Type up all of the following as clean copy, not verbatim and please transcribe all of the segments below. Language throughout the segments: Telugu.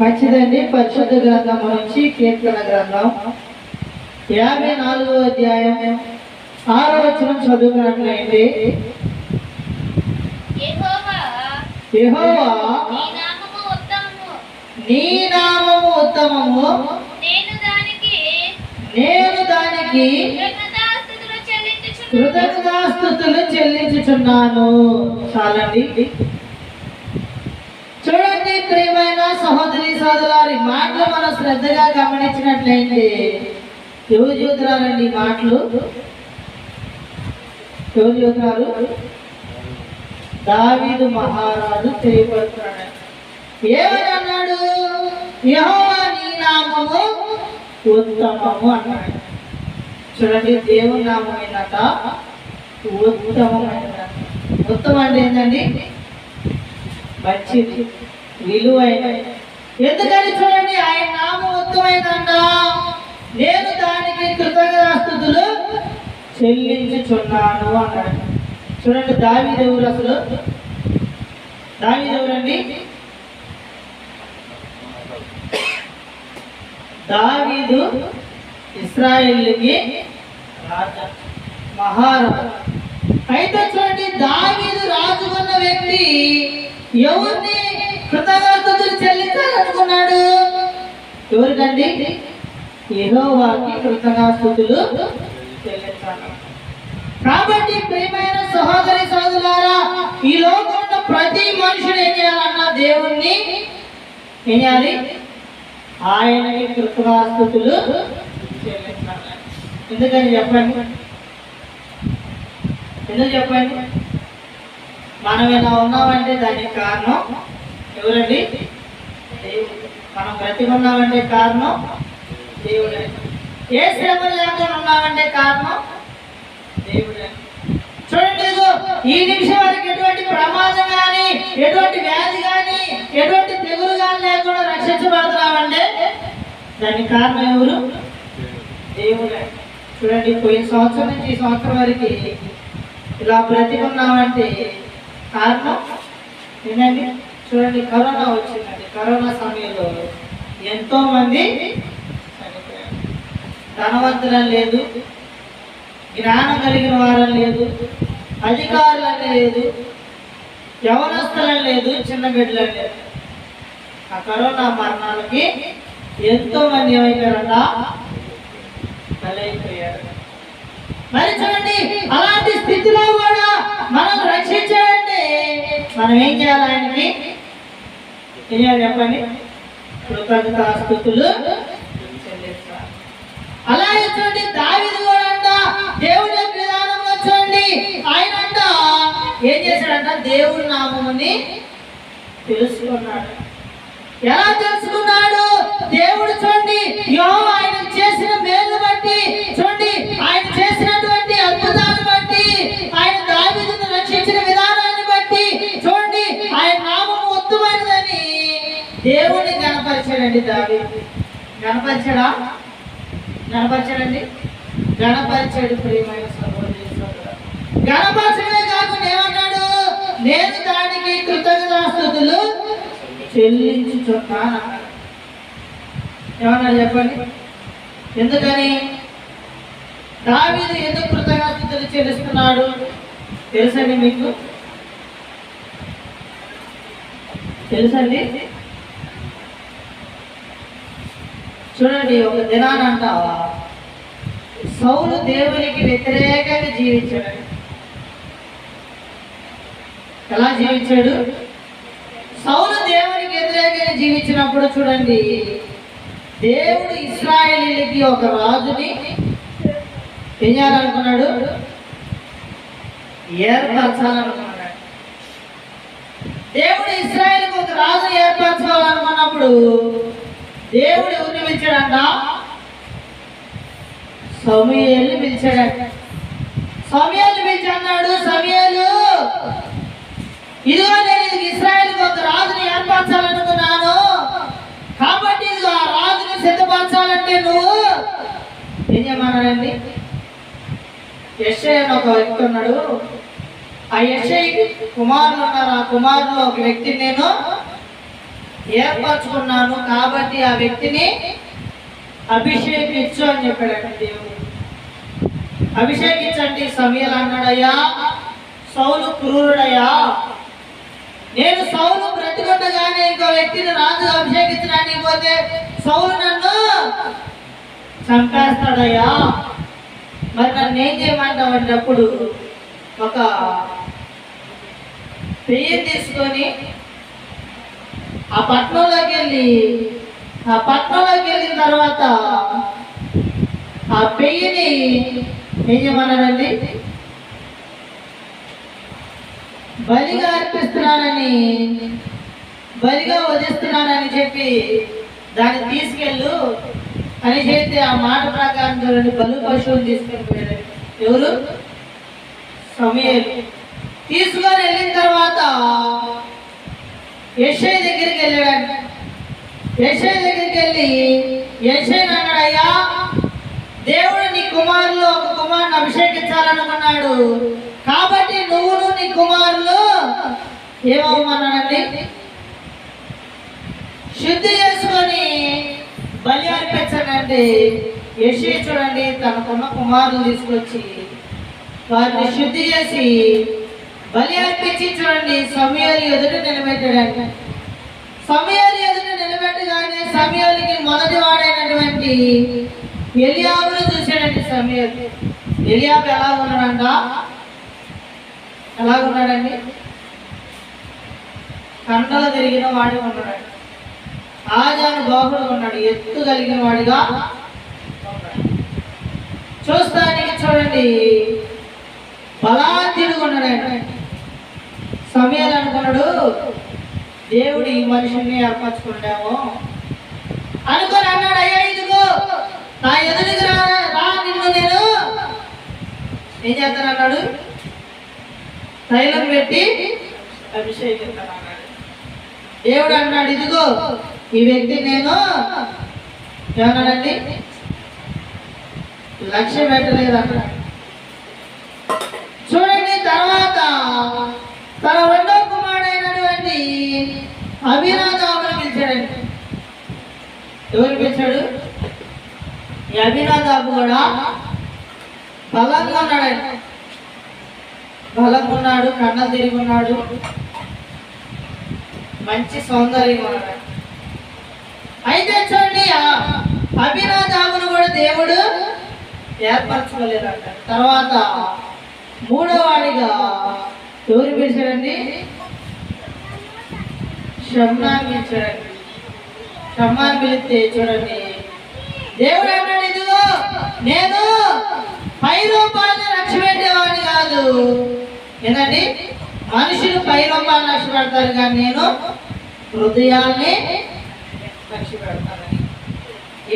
మంచిదండి. పరిశుద్ధ గ్రంథం నుంచి కీర్తన గ్రంథం 54వ అధ్యాయం 6వ వచనం చదువుకున్నట్లయితే, యెహోవా నీ నామము ఉత్తమము, నేను దానికి కృతజ్ఞతాస్తుతులు చెల్లించుచున్నాను. చాలండి. చూడండి ప్రియమైన సహోదరి సోదరులారి మాటలు మనం శ్రద్ధగా గమనించినట్లయితే ఎవరు చూద్దారండి మాటలు? ఎవరు చూద్దారు? దావీదు మహారాజు తెలియపడుతున్నాడు. ఏమని అన్నాడు? యెహోవా నీ నామము ఉత్తమము అన్నాడు. చూడండి, దేవుని నామం ఏంటంట? ఉత్తమమైన. ఉత్తమం అంటే ఏంటండి? మంచిది, విలువైన. ఎందుకని చూడండి, ఆయన నామం ఉత్తమైందంట. నేను దానికి కృతజ్ఞతాస్తుతులు చెల్లించుచున్నాను అన్నాడు. చూడండి, దావీదు ఎవరు అసలు? దావీదు ఎవరండి? దావీదు ఇశ్రాయేలుకి రాజా, మహారాజు. అయితే చూడండి, దావీదు రాజు ఉన్న వ్యక్తి ఎవరిని కృతజ్ఞతాస్తుతులు చెల్లించాలనుకున్నాడు? ఎవరికండి? యెహోవాకి కృతజ్ఞతాస్తుతులు చెల్లించాలి. కాబట్టి ప్రియమైన సహోదరి సోదరులారా, ఈ లోకంలో ప్రతి మనుషుడు ఏం చేయాలన్నా దేవుణ్ణి ఏం చేయాలి? ఆయనకి కృతజ్ఞతాస్తుతులు చెల్లించాలి. ఎందుకని చెప్పండి? ఎందుకు చెప్పండి? మనం ఇలా ఉన్నామంటే దానికి కారణం ఎవరండి? దేవుడు. మనం బ్రతికి ఉన్నామంటే కారణం దేవుడే. ఏ శ్రమలు లేకుండా ఉన్నామంటే కారణం దేవుడే. చూడండి, ఈ నిమిషం వరకు ఎటువంటి ప్రమాదం కానీ, ఎటువంటి వ్యాధి కానీ, ఎటువంటి తెగులు కానీ లేకుండా రక్షించబడుతున్నామంటే దానికి కారణం ఎవరు? దేవుడే. చూడండి, పోయిన సంవత్సరం నుంచి ఈ సంవత్సరం వరకు ఇలా బ్రతికున్నామంటే కారణం ఏంటండి? చూడండి, కరోనా వచ్చిందండి. కరోనా సమయంలో ఎంతో మంది చనిపోయారు. ధనవంతులని లేదు, జ్ఞానం కలిగిన వారని లేదు, అధికారులని లేదు, యవనస్తులని లేదు, చిన్న బిడ్డలని లేదు. ఆ కరోనా మరణాలకి ఎంతో మంది ఏమైపోయారట? బలైపోయారు. మరి చూడండి, అలాంటి స్థితిలో కూడా మనం రక్షించాలంటే మనం ఏం చేయాలి? ఆయనకి ఏం చేయాలి చెప్పండి? కృతజ్ఞతాస్తుతులు చెల్లించాలి. అలాగే చూడండి, దావీదు కూడా అంట దేవుడి యొక్క విధానంలో చూడండి, ఆయన అంట ఏం చేశాడంట? దేవుడి నామముని తెలుసుకున్నాడు. ఎలా తెలుసుకున్నాడు? దేవుడు చూడండి, యెహోవా ఆయన చేసిన మేలు బట్టి, చూడండి ఆయన చేసినటువంటి అద్భుతాన్ని బట్టి, ఆయన దావీదును రక్షించిన విధానాన్ని బట్టి, చూడండి ఆయన నామము ఉత్తమైనదని దేవుడిని గణపరిచాడండి. దావీదు గణపరిచాడా? గణపరిచాడండి. గణపరిచాడు. ప్రియమైన సహోదరి సహోదరులారా, గణపరచడమే కాకుండా ఏమన్నాడు? నేను దానికి కృతజ్ఞతాస్తుతులు చెల్లించుచున్నాను. ఏమన్నా చెప్పండి? ఎందుకని? దావీదు ఎందుకు కృతజ్ఞతాస్తుతులు చెల్లిస్తున్నాడు తెలుసండి మీకు? తెలుసండి? చూడండి, ఒక దినానంట సౌలు దేవునికి వ్యతిరేకంగా జీవించాడు. ఎలా జీవించాడు? సౌలు దేవునికి వ్యతిరేకంగా జీవించినప్పుడు చూడండి, దేవుడు ఇశ్రాయేలీయులకి ఒక రాజుని ఏం చేయాలనుకున్నాడు? ఏర్పరచాలనుకున్నాడు. దేవుడు ఇశ్రాయేలుకి ఒక రాజుని ఏర్పరచాలనుకున్నప్పుడు దేవుడు ఎవరిని పిలిచాడంట? సమూయేలుని పిలిచాడంట. సమూయేలుని పిలిచి అన్నాడు, సమూయేలు, ఇదిగో నేను ఇశ్రాయేలుకి ఒక రాజుని ఏర్పరచాలనుకున్నాను. కాబట్టి ఇదిగో ఆ రాజుని సిద్ధపరచాలంటే నువ్వు ఏం చేయమన్నాడండి? యెషయా అని ఒక వ్యక్తి ఉన్నాడు. ఆ యెషయి కుమారులు ఉన్నారు. ఆ కుమారులు ఒక వ్యక్తిని నేను ఏర్పరచుకున్నాను, కాబట్టి ఆ వ్యక్తిని అభిషేకించు అని చెప్పాడండి దేవుడు. అభిషేకించండి. సమూయేలు అన్నాడయ్యా, సౌలు క్రూరుడయ్యా, నేను సౌలు బ్రతికుండగానే ఇంకో వ్యక్తిని రాజు అభిషేకించడానికి పోతే సౌలు నన్ను చంపేస్తాడయ్యా, మరి నన్ను ఏం చేయమంటావు అన్నప్పుడు ఒక పెయ్యి తీసుకొని ఆ పట్టణంలోకి వెళ్ళిన తర్వాత ఆ పెయ్యిని ఏం చేయమన్నాడండి, బలిగా అర్పిస్తున్నానని, బలిగా వదిస్తున్నానని చెప్పి దాన్ని తీసుకెళ్ళు అని చెప్తే ఆ మాట ప్రకారం చూడండి బలు పశువుని తీసుకొని పోయాడు. ఎవరు? సమూయేలు. తీసుకొని వెళ్ళిన తర్వాత యెషయా దగ్గరికి వెళ్ళాడు. యెషయా దగ్గరికి వెళ్ళి యెషయా అన్నాడయ్యా, దేవుడు నీ కుమారులు ఒక కుమారుని అభిషేకించాలనుకున్నాడు, కాబట్టి నువ్వును నీ కుమారులు ఏమవుమన్నానండి, శుద్ధి చేసుకొని బలి అర్పించానండి. యెషయా చూడండి తనకున్న కుమారులు తీసుకొచ్చి వారిని శుద్ధి చేసి బలి అర్పించి చూడండి సమూయేలు ఎదుట నిలబెట్టాడంట. సమూయేలు ఎదుట నిలబెట్టగానే సమూయేలుకి మొదటి వాడైనటువంటి ఎలియాబును చూశాడండి సమూయేలు. ఎలియాబు ఎలాగున్నాడంట? ఎలాగున్నాడండి? కండలు తిరిగిన వాడి ఉన్నాడు, ఆజాను బాహుడు ఉన్నాడు, ఎత్తు కలిగిన వాడిగా చూస్తానికి చూడండి బలాఢ్యుడు ఉన్నాడు. సమూయేలు అనుకున్నాడు, దేవుడు ఈ మనిషిని ఏర్పరచుకుంటాము అనుకొని అన్నాడు, అయ్యా ఇదిగో నా ఎదురుగా రా, నిన్ను నేను ఏం చేస్తానన్నాడు, తైలం పెట్టి అభిషేకిస్తాను అన్నాడు. దేవుడు అన్నాడు, ఇదిగో ఈ వ్యక్తి నేను ఏమన్నాడండి, లక్ష్య పెట్టలేదు అన్నాడు. చూడండి తర్వాత తన రెండో కుమారుడైనటువంటి అభినాదాబుని పిలిచాడండి. ఎవరు పిలిచాడు? ఈ అభినాదాబు కూడా బలంగా ఉన్నాడండి. బలంగా ఉన్నాడు, కన్ను తిరిగి ఉన్నాడు, మంచి సౌందర్యంగా ఉన్నాడు. అయితే చూడండి అభినాదాబును కూడా దేవుడు ఏర్పరచుకోలేదంట. తర్వాత మూడో వాడిగా ఎవరు పిలిచాడండి? షమ్మాని పిలిచాడండి. షమ్మాని పిలిస్తే చూడండి దేవుడు అన్నాడు, ఇదిగో నేను పై రూపాన్ని లక్ష్య పెట్టేవాడిని కాదు. ఏంటండి, మనుషులు పై రూపాన్ని లక్ష్య పెడతారు కానీ నేను హృదయాల్ని లక్ష్య పెడతానని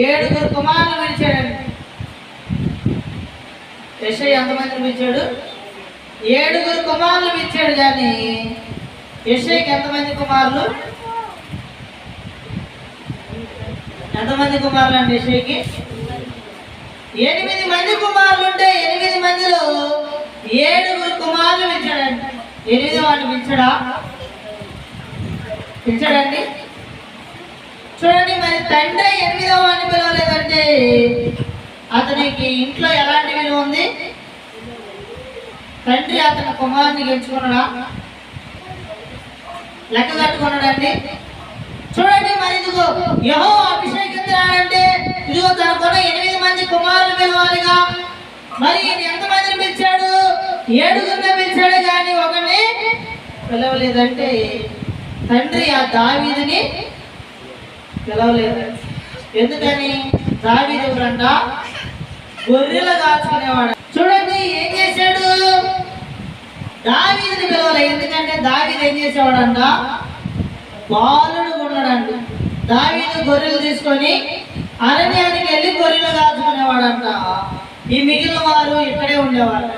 7 కుమారులు పిలిచాడండి. యెషయా ఎంతమందిని పిలిచాడు? 7 కుమారులు పిలిచాడు. కానీ యెషయాకి ఎంతమంది కుమారులు? ఎంతమంది కుమారులు అండి యెషయాకి? 8 మంది కుమారులు ఉంటే 8 మందిలో 7 కుమారులు పిలిచాడండి. 8 వాడిని పిలిచాడండి. చూడండి, మరి తండ్రి 8వ వాడిని పిలవలేదంటే అతనికి ఇంట్లో ఎలాంటి విలువ ఉంది? తండ్రి అతని కుమారుని గెలుచుకున్నాడా? లెక్క కట్టుకున్నాడండి. చూడండి, మరి ఇదిగో యెహోవా అభిషేకించాడంటే ఇదిగో తనకున్న 8 మంది కుమారులు పిలవాలిగా. మరి ఎంతమందిని పిలిచాడు? 7 పిలిచాడు, కానీ ఒకరిని పిలవలేదంటే తండ్రి ఆ దావీదుని పిలవలేదు. ఎందుకని? దావీదు ఎవరంట? గొర్రెలు కాచుకునేవాడు. చూడండి ఏం చేశాడు? దావీదుని పిలవలే. ఎందుకంటే దావీదు ఏం చేసేవాడంట? బాలుడు ఉన్నాడంట. దావీదు గొర్రెలు తీసుకొని అరణ్యానికి వెళ్ళి గొర్రెలు కాచుకునేవాడంట. ఈ మిగిలిన వారు ఇక్కడే ఉండేవాడు.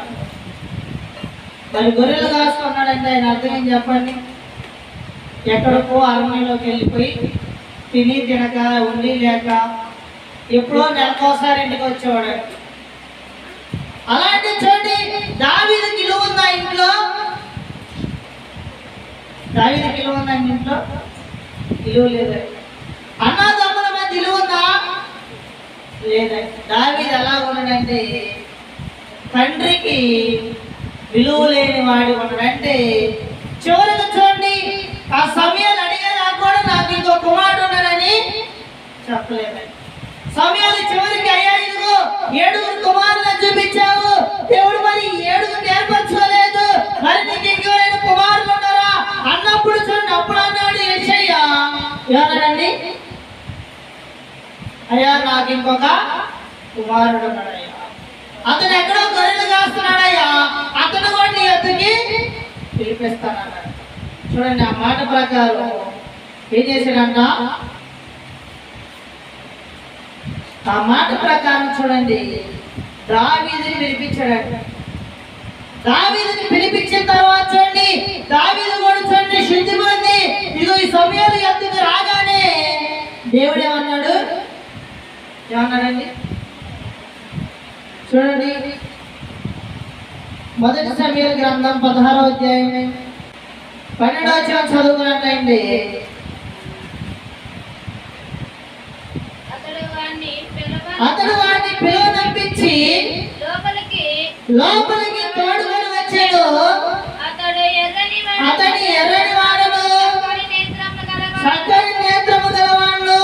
మరి గొర్రెలు కాచుకున్నాడంటే ఆయన అర్థం ఏం చెప్పండి? ఎక్కడికో అరణ్యంలోకి వెళ్ళిపోయి తిని తినక ఉండి లేక ఎప్పుడో నెలకోసారి ఇంటికి వచ్చేవాడు. అలాంటి చూడండి, దావీదు విలువ ఉందా ఇంట్లో? దావీదు విలువ ఉందా ఇంట్లో? విలువ లేదండి. అన్నదమ్ముల మధ్య విలువ ఉందా? లేదండి. దావీదు ఎలా ఉన్నాడంటే తండ్రికి విలువ లేని వాడు ఉన్నాడంటే చివరికి చూడండి, ఆ సమయాలు అడిగేదా కూడా నాకు ఇంకో కుమారుడు ఉన్నాడని చెప్పలేదండి. సమయాలు చివరికి అయ్యా ఇదిగో 7 కుమారులను చూపించావు దేవుడు, మరి 7 ఏర్పరచుకోలేదు, మరి నీకు ఇంకెవరైనా కుమారులు ఉన్నారా అన్నప్పుడు చూడండి, అప్పుడు అన్నాడు యేషయ్యా ఏమన్నాడండి, అయ్యా నాకు ఇంకొక కుమారుడు ఉన్నాడయ్యా, అతను ఎక్కడో గొర్రెలు కాస్తున్నాడయ్యా, అతను కూడా నీ వద్దకి పిలిపిస్తానన్నాడు. చూడండి ఆ మాట ప్రకారం ఏం చేశాడంట, ఆ మాట ప్రకారం చూడండి దావీదుని పిలిపించాడంట. దావీదుని పిలిపించిన తర్వాత చూడండి దావీదు కూడా చూడండి శుద్ధి పొంది ఇదిగో ఈ సమయాలు ఎందుకు రాగానే దేవుడు ఏమన్నాడండి చూడండి, మొదటి సమయాల గ్రంథం 16వ అధ్యాయం 12వ వచనం చదువుకున్నట్లయింది. అతడు వాడిని పిలువనంపించి లోపలికి తోడుకొని వచ్చాడు. అతని ఎర్రని వాడను చక్కని నేత్రము గలవాడు,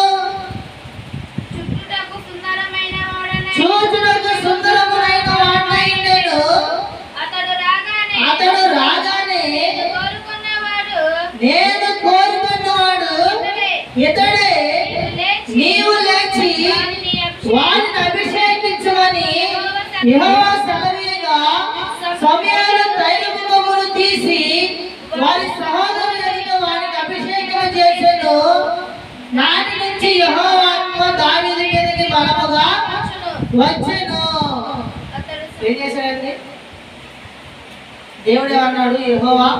చూచుటకు సుందరములైన వాడైండెను. అతడు రాగానే నేను కోరుకున్నవాడు ఇతడే, నీవు లేచి వారిని అభిషేకించమని యెహోవా సెలవీయగా సమయాలు తైలపు కొమ్మును తీసి వారి సహోదరులకు వారికి అభిషేకం చేశాను. నాటి నుంచి యెహోవా ఆత్మ దావీదు మీదకి బలముగా వచ్చెను. ఏం చేశాడండి దేవుడు ఏమన్నాడు, యెహోవా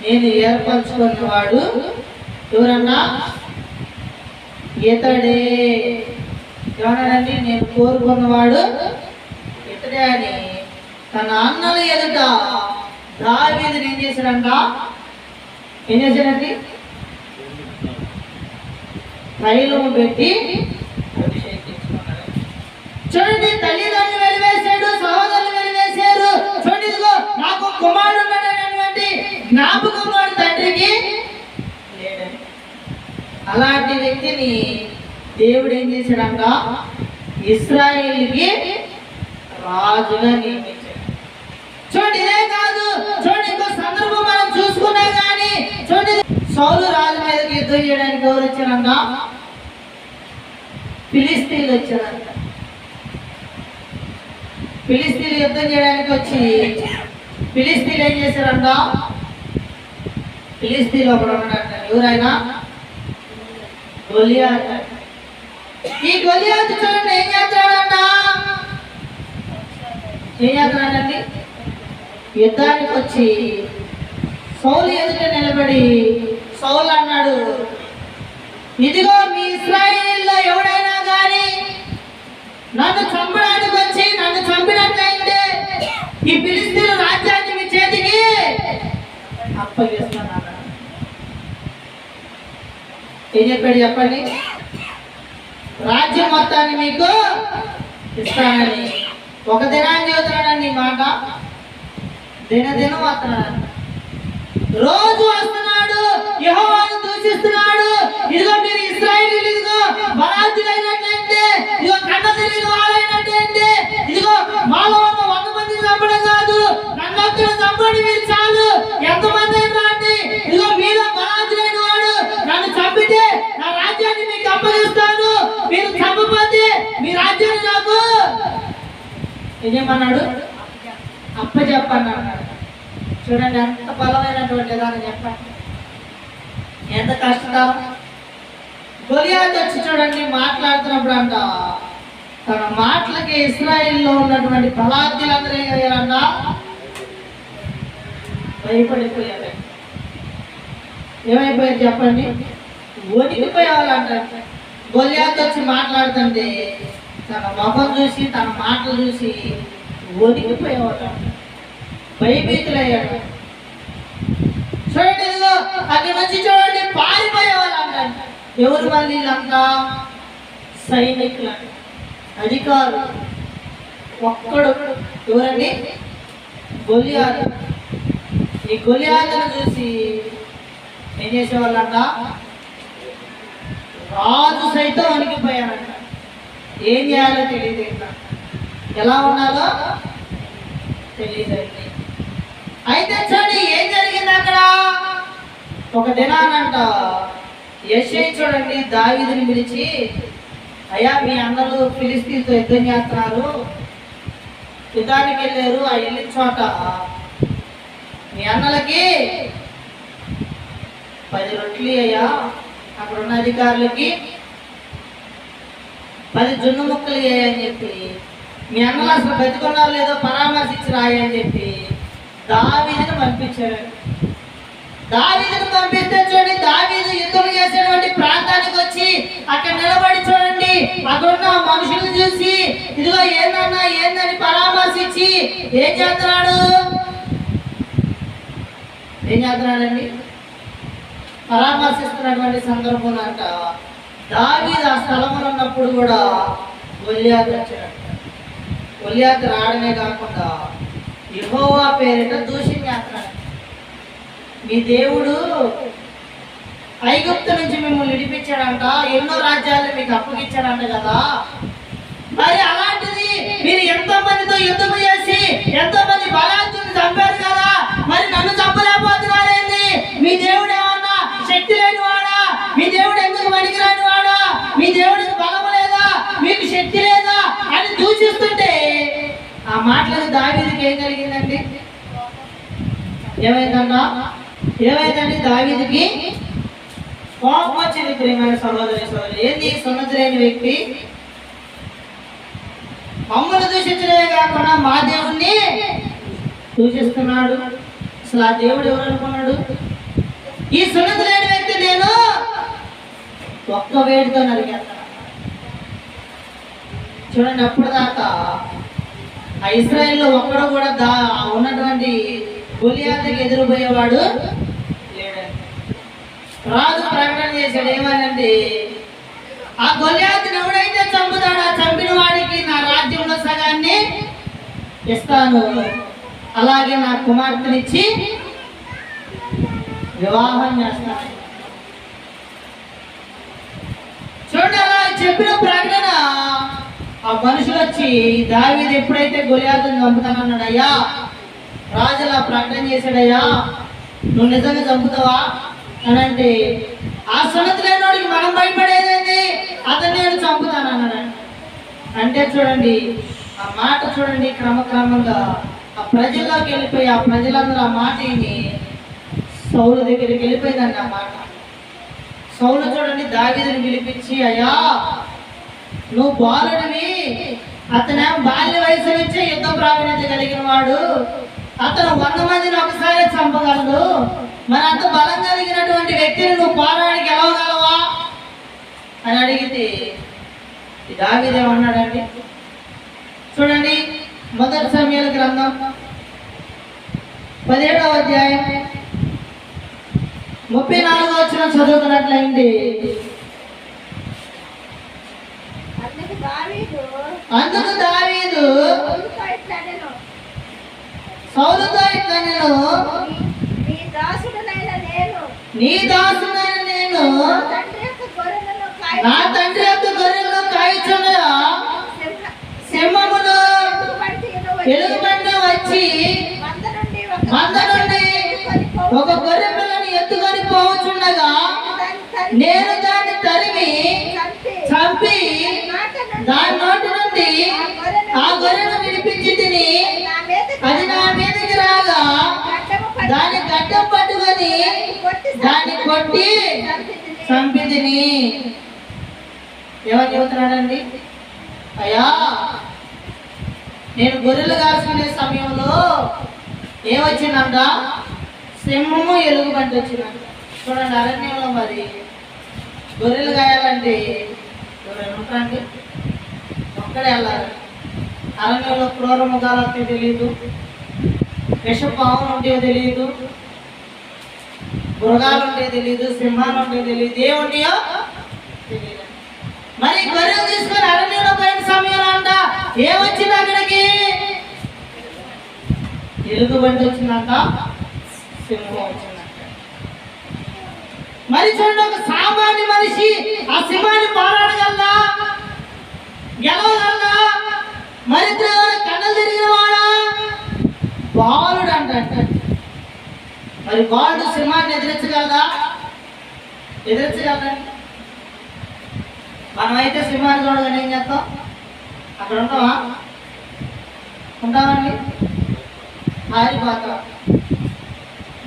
నేను ఏర్పరచుకున్నవాడు ఎవరన్నా ఇతడే, ఏమన్నాడండి నేను కోరుకున్నవాడు ఇతడే అని తన అన్నల ఎదుట దావీదుని ఏం చేశాడండి తైలము పెట్టి అభిషేకించుకున్నాడు. చూడండి తల్లిదండ్రులు వెలివేశాడు, సహోదరులు వెలివేశారు. చూడండి ఇదిగో నాకు కుమారుడు ఉన్నాడనేటువంటి జ్ఞాపకం వాడు తండ్రికి లేడని. అలాంటి వ్యక్తిని దేవుడు ఏం చేశాడంట, ఇశ్రాయేలుకి రాజుగా నియమించాడు. చూడండి ఇదే కాదు, చూడండి ఇంకో సందర్భం మనం చూసుకున్నా కానీ చూడండి సౌలు రాజు మీదకి యుద్ధం చేయడానికి ఎవరు వచ్చారంట, ఫిలిస్తీన్లు వచ్చారంట. ఫిలిస్తీన్లు యుద్ధం చేయడానికి వచ్చి ఫిలిస్తీన్లు ఏం చేశారంట, ఫిలిస్తీన్లు ఒకడు ఉన్నాడంట, ఎవరైనా గొలియాత్. ఈ గొలియాతు చూడండి ఏం చేస్తాడండి యుద్ధానికి వచ్చి సౌలు ఎదుట నిలబడి సౌలు అన్నాడు, ఇదిగో మీ ఇశ్రాయేలీయుల్లో ఎవడైనా కానీ నన్ను చంపడానికి వచ్చి నన్ను చంపినట్లయితే ఈ ఫిలిస్తీన్ల రాజ్యాన్ని మీ చేతికి అప్పగిస్తున్నాను. ఏం చెప్పాడు చెప్పండి, రాజ్యం మొత్తాన్ని మీకు ఇస్తానని. ఒక దినాన్ని చెబుతున్నాడండి మాట, దినదినం వస్తున్నాడు, రోజు వస్తున్నాడు, యెహోవాను దూషిస్తున్నాడు. ఇదిగో మీరు ఇశ్రాయేలీయులు ఇదిగో బలాఢ్యులైనట్లయితే, ఇదిగో కన్న తెలియని వాళ్ళైనట్లయితే, ఇదిగో మాలో ఉన్న 100 మందిని చంపడం కాదు, నన్ను ఒక్కరు చంపండి మీరు చాలు, ఎంతమంది అయినా రండి, ఇదిగో మీలో బలాఢ్యులైన వాడు నన్ను చంపితే నా రాజ్యాన్ని మీకు అప్పగిస్తాను, మీరు చంపకపోతే మీ రాజ్యాన్ని నాకు ఏమన్నాడు అప్పచెప్పన్నాడు. చూడండి ఎంత బలమైనటువంటి దాన్ని చెప్పండి, ఎంత కష్టం. గొలియాతు వచ్చి చూడండి మాట్లాడుతున్నప్పుడు అంట తన మాటలకి ఇశ్రాయేలులో ఉన్నటువంటి బలాఢ్యులందరూ ఏం అయ్యారంట, భయపడిపోయారు. ఏమైపోయారు చెప్పండి, వణికిపోయేవాళ్ళంట. గొలియాతు వచ్చి మాట్లాడుతుంటే తన ముఖం చూసి తన మాటలు చూసి వణికిపోయేవాళ్ళ, భయభీతులయ్యాడు. చూడండి అక్కడి నుంచి చూడండి పారిపోయేవాళ్ళ. ఎవరు మళ్ళీ వీళ్ళంతా? సైనికులు, అధికారులు. ఒక్కడు ఎవరండి? గొలియాతు. ఈ గొలియాతును చూసి ఏం చేసేవాళ్ళంట? రాజు సైతం వణికిపోయారంట. ఏం చేయాలో తెలియదు, ఇంకా ఎలా ఉండాలో తెలియదండి. అయితే చూడండి ఏం జరిగింది అక్కడ. ఒక దినానంట యెషయా చూడండి దావీదుని పిలిచి, అయ్యా మీ అన్నలు ఫిలిస్తీన్తో యుద్ధం చేస్తున్నారు, యుద్ధానికి వెళ్ళారు, ఆ వెళ్ళిన చోట మీ అన్నలకి 10 రొట్టెలు అయ్యా, అక్కడ ఉన్న అధికారులకి 10 జొన్న ముక్కలు అని చెప్పి, మీ అన్నలు అసలు బతుకున్నారో లేదో పరామర్శించి రాయని చెప్పి దావీదుని పంపించారు. దావీదుని పంపిస్తే చూడండి, దావీదు యుద్ధం చేసేటువంటి ప్రాంతానికి వచ్చి అక్కడ నిలబడి చూడండి, అక్కడ ఉన్న మనుషులను చూసి ఇదిగో ఏందన్నా ఏందని పరామర్శించి ఏం చేస్తున్నాడండి? పరామర్శిస్తున్నటువంటి సందర్భంలో అంట దావీదు ఆ స్థలంలో ఉన్నప్పుడు కూడా గొలియాతు వచ్చాడు. గొలియాతు రావడమే కాకుండా యెహోవా పేరిట దూషణ చేస్తున్నాడు. మీ దేవుడు ఐగుప్తు నుంచి మిమ్మల్ని విడిపించాడంట, ఎన్నో రాజ్యాలు మీకు అప్పగించాడంట కదా, మరి అలాంటిది మీరు ఎంతో మందితో యుద్ధం చేసి ఎంతో మంది బలాత్తుని చంపారు కదా, మరి నన్ను చంపలేకపోతున్నారేంది? మీ దేవుడు ఏమన్నా శక్తి లేని వాడా? మీ దేవుడు ఎందుకు పనికిరాని వాడా? మీ దేవుడికి బలం లేదా? మీకు శక్తి లేదా అని దూషిస్తుంటే ఆ మాటలకు దావీదుకి ఏం కలిగిందండి? ఏమైందండి? దావీదుకి కోపం వచ్చింది. ప్రియమైన సహోదరి, ఏంది సున్నతి లేని వ్యక్తి మమ్మల్ని దూషించడమే కాకుండా మా దేవుణ్ణి దూషిస్తున్నాడు. అసలు ఆ దేవుడు ఎవరు అనుకున్నాడు? ఈ సున్నతి లేని వ్యక్తి నేను ఒక్క వేడితో నరికేస్తాను. చూడండి, అప్పుడు దాకా ఆ ఇశ్రాయేల్లో ఒక్కడు కూడా ఉన్నటువంటి గొలియాతుకి ఎదురుపోయేవాడు లేడండి. రాజు ప్రకటన చేశాడు ఏమనండి, ఆ గొలియాతుని ఎవడైతే చంపుతాడో ఆ చంపిన వాడికి నా రాజ్యంలో సగాన్ని ఇస్తాను, అలాగే నా కుమార్తెనిచ్చి వివాహం చేస్తాను. చూడండి, అలా చెప్పిన ప్రకటన ఆ మనుషులు వచ్చి దావీదు ఎప్పుడైతే గొలియాతుని చంపుతానన్నాడయ్యా, రాజులా ప్రకటన చేశాడయ్యా, నువ్వు నిజంగా చంపుతావా అని అంటే, ఆ సున్నతి లేనివాడికి మనం భయపడేదేంది, అతన్ని నేను చంపుతానన్నాడు. అంటే చూడండి ఆ మాట, చూడండి క్రమక్రమంగా ఆ ప్రజల్లోకి వెళ్ళిపోయి ఆ ప్రజలందరూ ఆ మాట విని సౌలు దగ్గరికి వెళ్ళిపోయిందండి ఆ మాట. సౌలు చూడండి దావీదుని పిలిపించి, అయ్యా నువ్వు బాలుడివి, అతనేమో బాల్య వయసు నుంచే యుద్ధ ప్రావీణ్యత కలిగిన వాడు, అతను 100 మందిని ఒకసారి చంపగలడు, మరి అంత బలం కలిగినటువంటి వ్యక్తిని నువ్వు పోరాడికి గెలవగలవా అని అడిగితే దావీదు ఏమన్నాడండి? చూడండి, 1 సమూయేలు గ్రంథం 17వ అధ్యాయం 34వ వచనం చదువుతున్నట్లయింది. అందుకు దావీదు సౌలుతో ఇట్లా, నేను నీ దాసుడైన నేను నా తండ్రి యొక్క గొర్రెలను కాయచుండగా సింహములు ఎలుగుబంటి వచ్చి మంద నుండి ఒక గొర్రె పిల్లని ఎత్తుకొని పోవచుండగా నేను దాన్ని తరిమి చంపి దాని నోటి నుండి ఆ గొర్రెను విడిపించి తిని, అది నా మీదకి రాగా దాని గడ్డం పట్టుకొని దాన్ని కొట్టి చంపి తిని. ఏమని చెబుతున్నాడండి? అయ్యా నేను గొర్రెలు కాసుకునే సమయంలో ఏమొచ్చిందంట? సింహము ఎలుగుబంటి వచ్చిందంట. చూడండి, అరణ్యంలో మరి గొర్రెలు కాయాలంటే ఎవరైనా ఉంటారండి? ఒక్కడే వెళ్ళాలి. అరణ్యంలో క్రూర మృగాలు అంటే తెలియదు, విషపాములు ఉంటే తెలియదు, మృగాలు ఉంటే తెలియదు, సింహాలు ఉంటే తెలియదు, ఏముంటాయో తెలియదు. మరి గొర్రెలు తీసుకొని అరణ్యంలో పోయిన సమయంలో అంట ఏమొచ్చింది అక్కడికి? ఎలుగుబంటి వచ్చిందంట, సింహం వచ్చిందంట. మరి చూడండి, ఒక సామాన్య మనిషి ఆ సింహాన్ని పోరాడగలదా, గెలవగలదా? మరి కన్నులు తిరిగిన వాడా? బాలుడు అంట. మరి బాలుడు సింహాన్ని ఎదిరించగలదా? ఎదిరించగలదండి. మనమైతే సింహాన్ని చూడగానే ఏం చేస్తాం? అక్కడ ఉంటావా? ఉంటామండి, ఆరిపోతాం.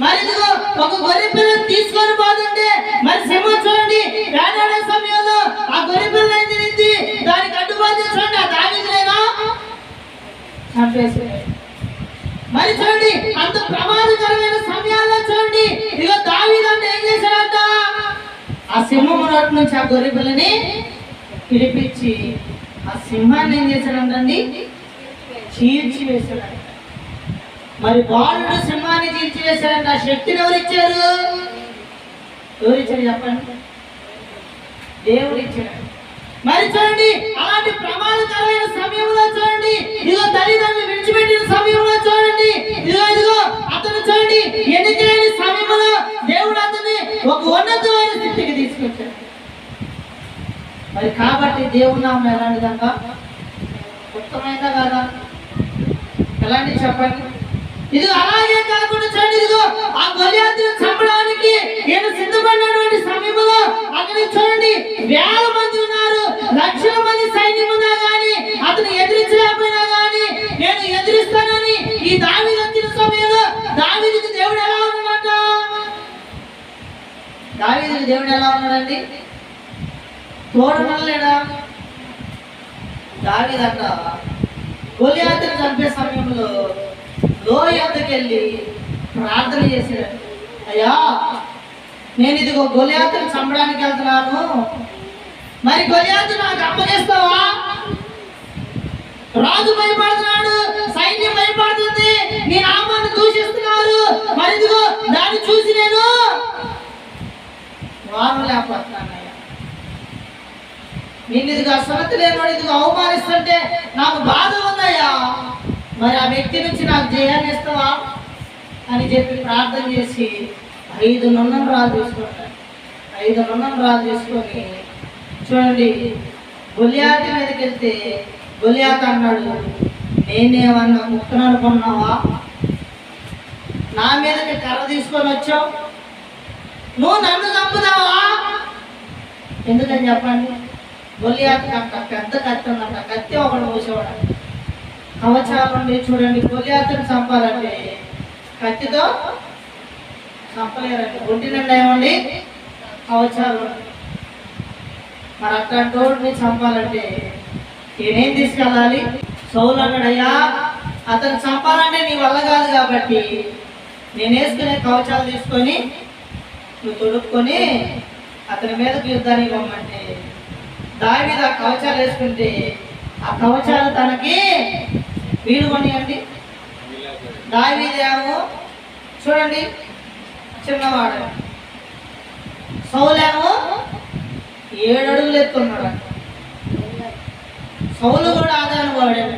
మరి ఇదిగో ఒక గొర్రె పిల్లని తీసుకొని పోతుంటే మరి సింహం చూడండి వేటాడే సమయంలో ఆ గొర్రె పిల్ల ఏం జరిగింది? దానికి అడ్డుపోతే చూడండి, ఆ దావీదునేనా చంపేసి. మరి చూడండి, అంత ప్రమాదకరమైన సమయాల్లో చూడండి, ఇదిగో దావీదు అంటే ఏం చేశాడంట? ఆ సింహం నోటి నుంచి ఆ గొర్రె పిల్లని పిలిపించి ఆ సింహాన్ని ఏం చేశాడంటండి? చీల్చి వేశాడంట. మరి బాలుడు సింహాన్ని చీల్చి వేశాడంట. ఆ శక్తిని ఎవరిచ్చారు? ఎవరిచ్చారు చెప్పండి? దేవుడు ఇచ్చాడు. మరి చూడండి, అలాంటి ప్రమాదకరమైన సమయంలో చూడండి, ఇదిగో తల్లిదండ్రులు విడిచిపెట్టిన సమయంలో చూడండి, ఇదిగో అతను చూడండి ఎన్నికైన సమయంలో దేవుడు అతన్ని ఒక ఉన్నతమైన స్థితికి తీసుకొచ్చాడు. మరి కాబట్టి దేవుడు నామం ఎలాంటిదంతా? ఉత్తమైందా కాదా? ఎలాంటి చెప్పండి? ఇది అలాగే కాకుండా చూడండి, ఇదిగో ఆ గొలియాతును చంపడానికి ఈయన సిద్ధపడినటువంటి సమయంలో అక్కడ చూడండి వేల మంది ఉన్నారు, లక్షల మంది సైన్యం ఉన్నా కానీ అతను ఎదిరించలేకపోయినా కానీ నేను ఎదిరిస్తానని ఈ దావీదు వచ్చిన సమయంలో దావీదుకి దేవుడు ఎలా ఉన్నాడంట? దావీదుకి దేవుడు ఎలా ఉన్నాడండి? తోడనలేడా? దావీదంట గొలియాతును చంపే సమయంలో లోయకి వెళ్ళి ప్రార్థన చేశాడు. అయ్యా, నేను ఇదిగో గొలియాతును చంపడానికి వెళ్తున్నాను, మరి గొలియాతు నాకు అప్పగిస్తావా? రాజు భయపడుతున్నాడు, సైన్యం భయపడుతుంది, నీ నామాన్ని దూషిస్తున్నారు, మరి ఇదిగో దాన్ని చూసి నేను వారలేకపోతున్నానయ్యా. నేను ఇదిగో సున్నతి లేనివాడు ఇదిగో అవమానిస్తుంటే నాకు బాధ ఉందయ్యా, మరి ఆ వ్యక్తి నుంచి నాకు జయాన్ని ఇస్తావా అని చెప్పి ప్రార్థన చేసి 5 నున్నలు రాళ్ళు తీసుకుంటాడు. 5 నున్నలు రాళ్ళు తీసుకొని చూడండి గొలియాతు మీదకి వెళ్తే గొలియాతు అన్నాడు, నేనేమన్నా ముక్కను అనుకున్నావా? నా మీదకి కర్ర తీసుకొని వచ్చావు, నువ్వు నన్ను చంపుతావా? ఎందుకని చెప్పండి? గొలియాతు అంట పెద్ద కత్తి ఉందంట, కత్తి ఒకడు మూసేవాడు. కవచాలు ఉండి చూడండి, గొలియాతును చంపాలంటే కత్తితో చంపలేరండి, ఒంటి నిండా ఏమండి కవచాలు. మరి అట్లాంటి వాడిని చంపాలంటే నేనేం తీసుకెళ్ళాలి? సౌలు అన్నాడయ్యా, అతను చంపాలంటే నీ వల్ల కాదు కాబట్టి నేను వేసుకునే కవచాలు తీసుకొని నువ్వు తొడుక్కొని అతని మీదకి యుద్ధానికి ఇవ్వమంటే దావీదు ఆ కవచాలు వేసుకుంటే ఆ కవచాలు తనకి వీలు కొనియండి. దావీదేమో చూడండి చిన్నవాడు, సౌలేమో 7 అడుగులు ఎత్తున్నాడు. సౌలు కూడా ఆది అనుభవాడు.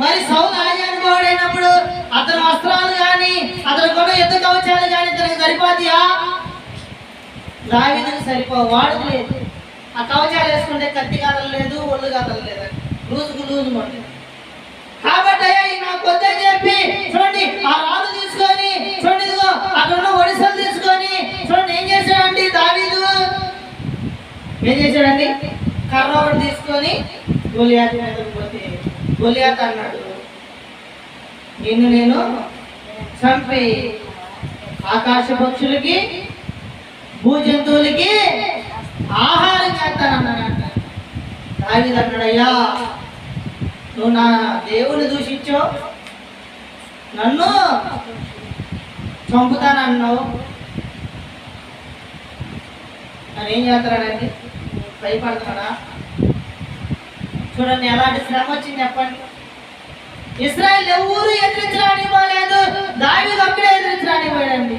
మరి సౌలు ఆది అనుభవాడైనప్పుడు అతని వస్త్రాలు కానీ అతను కూడా యుద్ధ కవచాలు కానీ తనకి సరిపోతాయా? దావీదుకి సరిపోవు, వాడుకు లేదు. ఆ కవచాలు వేసుకుంటే కత్తి కదలలేదు, ఒళ్ళు కదలలేదు, లూజుకు లూజు మంది. కాబట్టి అయ్యా నాకు వద్దని చెప్పి చూడండి ఆ రాళ్ళు తీసుకొని చూడండి, ఇదిగో అక్కడ ఉన్న ఒడిసలు తీసుకొని చూడండి ఏం చేశాడండి దావీదు? ఏం చేశాడండి? కర్ర ఒకటి తీసుకొని గొలియాతు మీదకి పోతే గొలియాతు అన్నాడు, నిన్ను నేను చంపి ఆకాశ పక్షులకి భూ జంతువులకి ఆహారం చేస్తానన్నాడంట. దావీదు అన్నాడు, అయ్యా నువ్వు నా దేవుని దూషించావు, నన్ను చంపుతానన్నావు, నన్ను ఏం చేస్తాడండి? భయపడుతున్నాడా? చూడండి ఎలాంటి శ్రమ వచ్చింది చెప్పండి. ఇశ్రాయేలు ఎవరు ఎదిరించడానికి పోలేదు, దావీదు ఒక్కడే ఎదిరించడానికి పోయాడండి.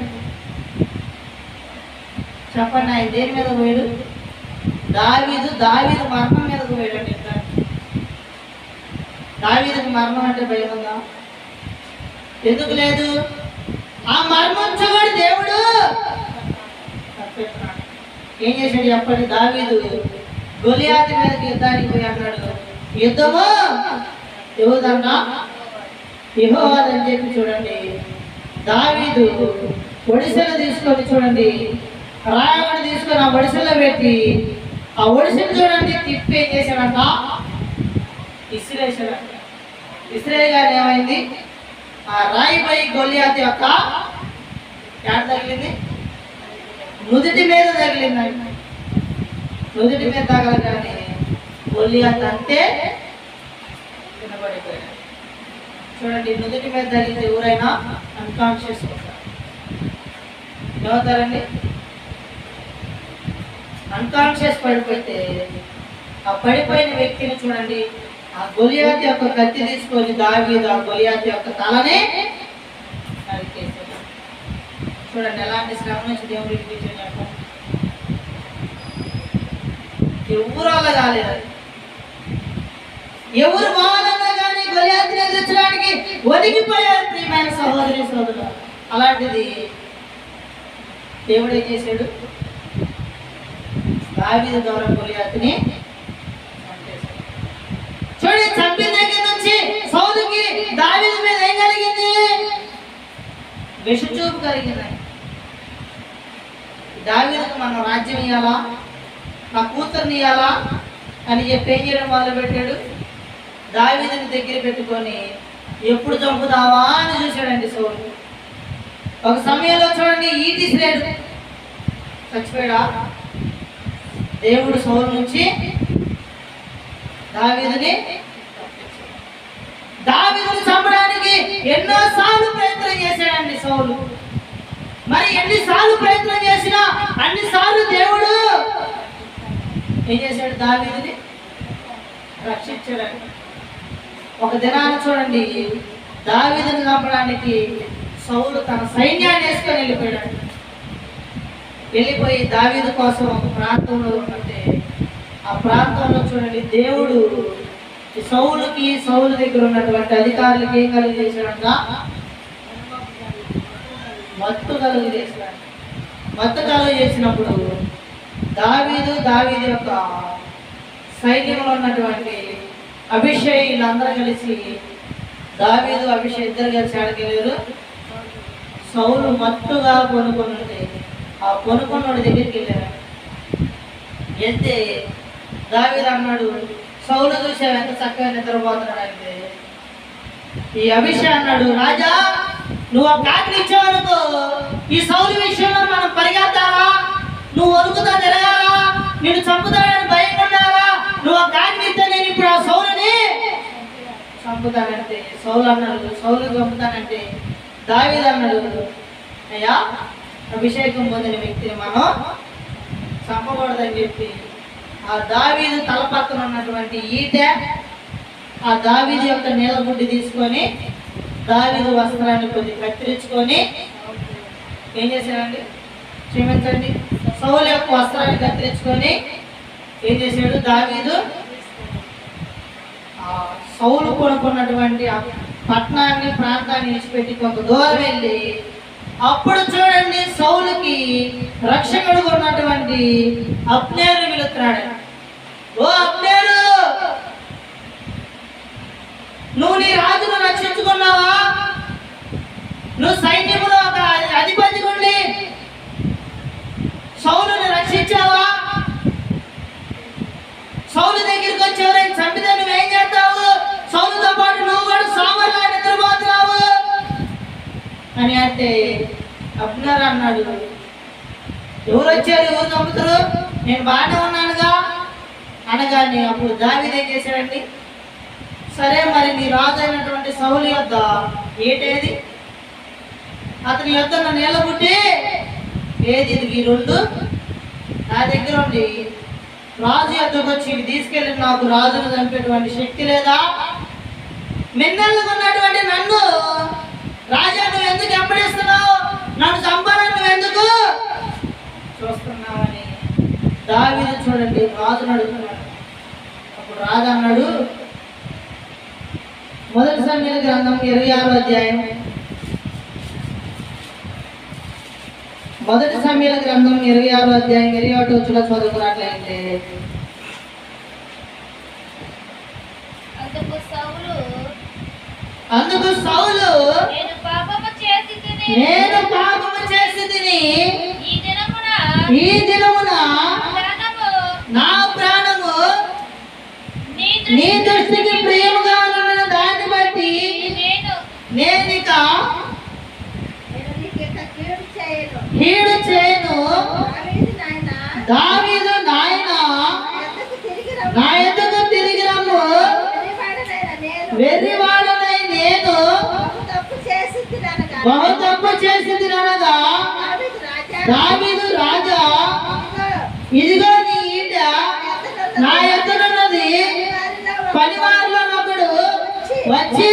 చెప్పండి, ఆయన దేని మీద పోయాడు? దావీదు మరణం మీదకు పోయాడండి. దావీదుకి మరణం అంటే భయం ఉందా? ఎందుకు లేదు? ఆ మరణించబడి దేవుడు ఏం చేశాడు చెప్పండి? దావీదు గొలియాతు మీదకి యుద్ధానికి పోయి అన్నాడు, యుద్ధము ఎవరిదన్నా? యెహోవాదని చెప్పి చూడండి. దావీదు ఒడిసెలు తీసుకొని చూడండి, రాయగడ తీసుకొని ఆ ఒడిసెల్లో పెట్టి ఆ ఒడిసెలు చూడండి తిప్పి ఏం చేశాడంట? ఇసిరేసాడంట. ఇస్రాయేల్ గారు ఏమైంది? ఆ రాయిపై గొలియాతు యొక్క ఏడ తగిలింది? నుదుటి మీద తగిలిందండి. నుదుటి మీద తగలగానే గొలియాతు అంటే వినబడిపోయాడు. చూడండి, నుదుటి మీద తగిలితే ఎవరైనా అన్కాన్షియస్ అవుతారు. ఏమవుతారండి? అన్కాన్షియస్ పడిపోతే ఆ పడిపోయిన వ్యక్తిని చూడండి, ఆ గొలియాతు యొక్క కత్తి తీసుకొని దావీదు ఆ గొలియాతు యొక్క తలనే నరికేశాడు. చూడండి ఎలాంటి శ్రమ నుంచి దేవుడు ఇప్పించాడు. ఎవరు అలా కాలేదు. ఎవరు బాగాలన్నా కానీ గొలియాతుని ఎదిరించడానికి వణికిపోయారు ప్రియమైన సహోదరి సోదరులు. అలాంటిది దేవుడు ఏం చేశాడు? దావీదు ద్వారా గొలియాతుని చూడండి, చంపిన దగ్గర నుంచి సౌలుకి దావీదు మీద ఏం కలిగింది? విషచూపు కలిగింది. దావీదుకు మనం రాజ్యం ఇవ్వాలా, నా కూతుర్ని ఇవ్వాలా అని చెప్పి ఏం చేయడం మొదలు పెట్టాడు? దావీదుని దగ్గర పెట్టుకొని ఎప్పుడు చంపుదావా అని చూశాడండి సౌలు. ఒక సమయంలో చూడండి ఈటి శ్రేడు చచ్చిపోయాడా? దేవుడు సౌలు నుంచి దావీదుని చంపడానికి ఎన్నోసార్లు ప్రయత్నం చేశాడండి సౌలు. మరి ఎన్నిసార్లు ప్రయత్నం చేసినా అన్నిసార్లు దేవుడు ఏం చేశాడు? దావీదుని రక్షించాడండి. ఒక దినాన్ని చూడండి, దావీదుని చంపడానికి సౌలు తన సైన్యాన్ని వేసుకొని వెళ్ళిపోయాడు. వెళ్ళిపోయి దావీదు కోసం ఒక ప్రాంతంలో ఉంటే ఆ ప్రాంతంలో చూడండి దేవుడు సౌలు దగ్గర ఉన్నటువంటి అధికారులకి ఏం కలుగు చేశాడంట? మత్తు కలుగు చేశాడు. మత్తు కలుగు చేసినప్పుడు దావీదు యొక్క సైన్యంలో ఉన్నటువంటి అభిషేక్ వీళ్ళందరూ కలిసి దావీదు అభిషేక్ ఇద్దరు కలిసి ఆడగలేరు. సౌలు మత్తుగా కొనుక్కొని ఉంటే ఆ కొనుక్కున్నోడి దగ్గరికి వెళ్ళారు. వెళ్తే దావీదు అన్నాడు, సౌలు చూసావు ఎంత చక్కగా నిద్రపోతున్నాడు అంటే. ఈ అభిషేక్ అన్నాడు, రాజా నువ్వు ఆ కాకిని ఇచ్చావనుకో ఈ సౌలు విషయంలో మనం పరిగెత్తాలా? నువ్వు వణుకుతా తిరగాలా? నేను చంపుతానని భయం ఉండాలా? నువ్వు ఆ కాకిని ఇస్తే నేను ఇప్పుడు ఆ సౌలుని చంపుతానంటే సౌలు అన్నాడు, సౌలు చంపుతానంటే దావీదు అన్నాడు, అయ్యా అభిషేకం పొందిన వ్యక్తిని మనం చంపకూడదని చెప్పి ఆ దావీదు తల పక్కన ఉన్నటువంటి ఈట ఆ దావీదు యొక్క నీలగుడ్డి తీసుకొని దావీదు వస్త్రాన్ని కొద్ది కత్తిరించుకొని ఏం చేశాడండి? క్షమించండి, సౌలు యొక్క వస్త్రాన్ని కత్తిరించుకొని ఏం చేశాడు? దావీదు సౌలు కొనుక్కున్నటువంటి ఆ పట్టణాన్ని ప్రాంతాన్ని విడిచిపెట్టి కొంత దూరం వెళ్ళి అప్పుడు చూడండి సౌలుకి రక్షకుడు ఉన్నటువంటి అబ్నేరు పిలుస్తున్నాడు. ఓ అబ్నేరు, నువ్వు నీ రాజును రక్షించుకున్నావా? నువ్వు సైన్యంలో ఒక అధిపతి ఉండి సౌలుని రక్షించావా? సౌలు దగ్గరికి వచ్చి ఎవరైనా చంపితే నువ్వేం చేస్తావు? సౌలుతో పాటు నువ్వు కూడా సామర్లా నిద్రపోతున్నావు అని అంటే అబ్నేరు అన్నాడు, ఎవరు వచ్చారు? ఎవరు చంపుతారు? నేను బాగానే ఉన్నానుగా అనగానే అప్పుడు దావీదు ఏం చేశాడండి? సరే మరి నీ రాజు అయినటువంటి సౌలు యొద్ద ఏటేది? అతని యొద్ద నన్ను నిలబుట్టి ఏది? ఇది ఈ రెండు నా దగ్గర ఉండి రాజు యొద్దకు వచ్చి ఇవి తీసుకెళ్ళి నాకు రాజును చంపేటువంటి శక్తి లేదా? మిన్నెళ్ళకు ఉన్నటువంటి నన్ను రాజా నువ్వు ఎందుకు వెంబడిస్తున్నావు? నన్ను చంపాలని నువ్వు ఎందుకు చూస్తున్నావు? దావీదు చూడండి రాజును అడుగుతున్నాడు. అప్పుడు రాజు అన్నాడు, మొదటి సమూయేలు గ్రంథం 26వ అధ్యాయం, మొదటి సమూయేలు గ్రంథం 26వ అధ్యాయం 21వ వచనంలో చదువుకున్నట్లయితే, అందుకు సౌలు నేను పాపము చేసి తిని ఈ దినమున నా ప్రాణము నీ దృష్టికి ప్రియముగా ఉన్న దాన్ని బట్టి నేనిక కీడు చేయను. దావీదు నాయనా నా యొద్దకు తిరిగి రమ్ము, వెర్రివాడనై నేను బహు తప్పు చేసిననగా దావీదు రాజా, ఇదిగో నీ ఈట నా యొద్దనున్నది, పనివారిలో ఒకడు వచ్చి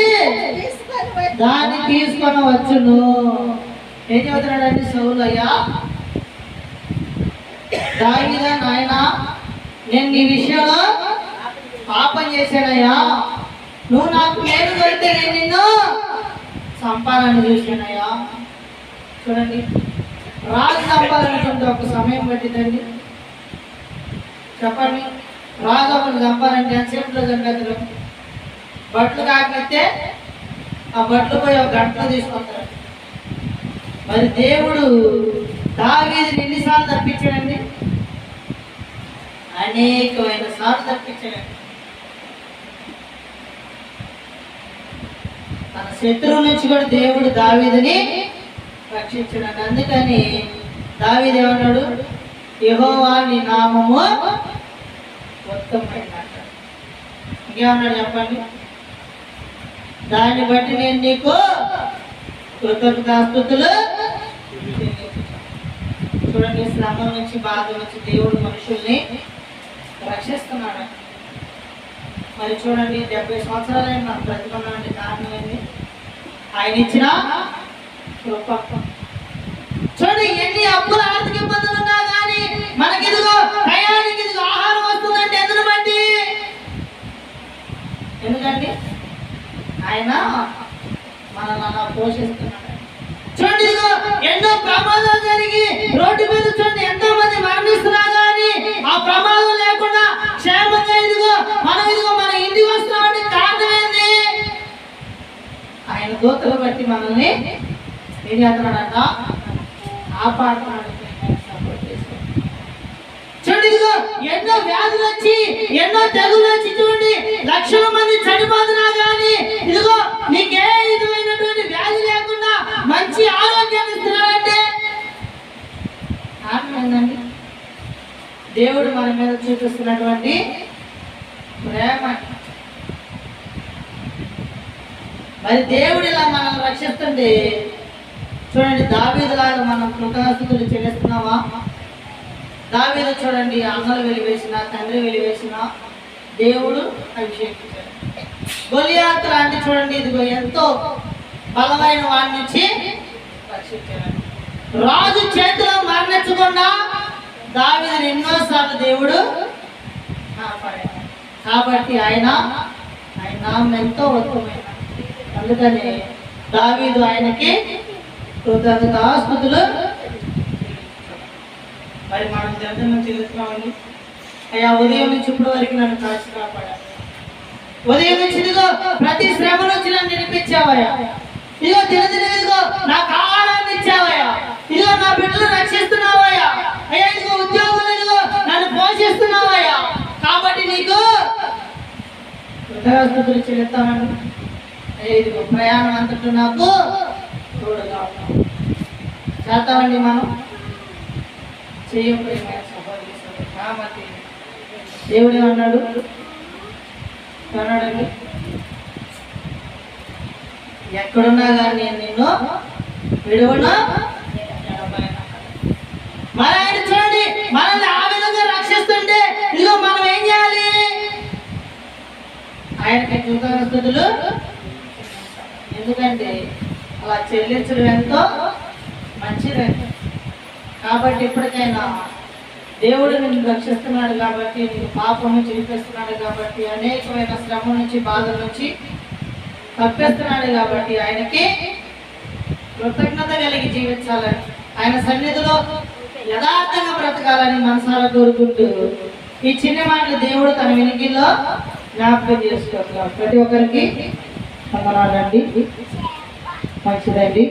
దాన్ని తీసుకొని వచ్చును. ఏం చెబుతున్నాడండి సౌలు? అయ్యా దావీదా నాయనా, నేను నీ విషయంలో పాపం చేశానయ్యా, నువ్వు నాకు మేలు కొడితే నేను నిన్ను సంపాలని చూశానయ్యా. చూడండి, రాజు చంపాలనుకుంటే ఒక సమయం పట్టిందండి. చెప్పండి, రాజు ఒకరు చంపాలంటే ఎంతసేపులో చంపేద్దరు? బట్టలు కాకపోతే ఆ బట్టలు పోయి ఒక గంటలో తీసుకొస్తారు. మరి దేవుడు దావీదుని ఎన్నిసార్లు తప్పించాడండి? అనేకమైన సార్లు తప్పించాడండి. తన శత్రువు నుంచి కూడా దేవుడు దావీదుని రక్షించాడు. అందుకని దావీదు ఏమన్నాడు? యెహోవా నీ నామము ఉత్తమమైనది. ఇంకేమన్నాడు చెప్పండి? దాన్ని బట్టి నేను నీకు కృతజ్ఞతాస్తుతులు. చూడండి, శ్రమ నుంచి బాధ నుంచి దేవుడు మనుషుల్ని రక్షిస్తున్నాడు. మరి చూడండి, 70 సంవత్సరాలైన మనం బ్రతికున్నామంటే కారణం ఏంటి? ఆయన ఇచ్చిన కృప. చూడండి, ఎన్ని అప్పుల ఆర్థిక ఇబ్బందులు ఉన్నా కానీ మనకి ఇదిగో టయానికి ఇదిగో ఆహారం వస్తుందంటే ఎందుకు బట్టి? ఎందుకండి? ఆయన మనల్ని అలా పోషిస్తున్నాడు. చూడండి, ఇదిగో ఎన్నో ప్రమాదాలు జరిగి రోడ్డు మీద చూడండి ఎంతో మంది మరణిస్తున్నా కానీ ఆ ప్రమాదం లేకుండా క్షేమంగా ఇదిగో మన ఇంటికి వస్తామంటే కారణం ఏంది? ఆయన దూతలు బట్టి మనల్ని ఏం చేస్తున్నాడంట? ఆపాడుతున్నాడు. చూడండి, ఇదిగో ఎన్నో వ్యాధులు వచ్చి ఎన్నో తెగులు వచ్చి చూడండి లక్షల మంది చనిపోతున్నా కానీ ఇదిగో నీకే విధమైనటువంటి వ్యాధి లేకుండా మంచి ఆరోగ్యాన్ని ఇస్తున్నాడంటే కారణం ఏంటండి? దేవుడు మన మీద చూపిస్తున్నటువంటి ప్రేమ. మరి దేవుడు ఇలా మనల్ని రక్షిస్తుంటే చూడండి, దావీదులాగా మనం కృతజ్ఞతలు చెల్లిస్తున్నావా? దావీదు చూడండి, అన్నలు వెలివేసిన తండ్రి వెలివేసిన దేవుడు అభిషేకించాడు. గొలియాతు లాంటి చూడండి ఇదిగో ఎంతో బలమైన వాడి నుంచి రక్షించాడు. రాజు చేతిలో మరణించకుండా దావీదుని ఎన్నోసార్లు దేవుడు కాపాడాడు. కాబట్టి ఆయన నామం ఎంతో ఉత్తమమైన. అందుకని దావీదు ఆయనకి కృతజ్ఞతాస్తుతులు. మరి మనం జంతువులను చెల్లిస్తున్నామండి. అయ్యా, ఉదయం నుంచి ఇప్పటి వరకు నన్ను కాచి కాపాడాలి. ఉదయం నుంచి ఇదిగో ప్రతి శ్రమ నుంచి నన్ను నిలిపించావయ్యా. ఇదిగో ఇదిగో నాకు ఆహారాన్ని ఇచ్చావయ్యా. ఇదిగో నా బిడ్డలు రక్షిస్తున్నావయ్యా. అయ్యా, ఇదిగో ఉద్యోగం ఇదిగో నన్ను పోషిస్తున్నావయ్యా. కాబట్టి నీకు కృతజ్ఞతలు చెల్లిస్తామండి. అయ్యా, ఇదిగో ప్రయాణం అంతటా నాకు తోడుగా చేస్తామండి. మనం కాబట్టి దేవుడు ఏమన్నాడు? అన్నాడండి, ఎక్కడున్నా కానీ నేను నిన్ను విడువను. మరి ఆయన చూడండి మనల్ని ఆ విధంగా రక్షిస్తుంటే ఇదిగో మనం ఏం చేయాలి? ఆయనకి కృతజ్ఞతలు. ఎందుకంటే అలా చెల్లించడం ఎంతో మంచిదండి. కాబట్టి ఎప్పటికైనా దేవుడు నిన్ను రక్షిస్తున్నాడు కాబట్టి, నీకు పాపం నుంచి విడిపిస్తున్నాడు కాబట్టి, అనేకమైన శ్రమ నుంచి బాధల నుంచి తప్పిస్తున్నాడు కాబట్టి ఆయనకి కృతజ్ఞత కలిగి జీవించాలని, ఆయన సన్నిధిలో యథార్థంగా బ్రతకాలని మనసారా కోరుకుంటూ ఈ చిన్న మాటలు దేవుడు తన వెనుకల్లో జ్ఞాపకం చేసుకుంటున్నాడు. ప్రతి ఒక్కరికి వందనాలండి. మంచిదండి.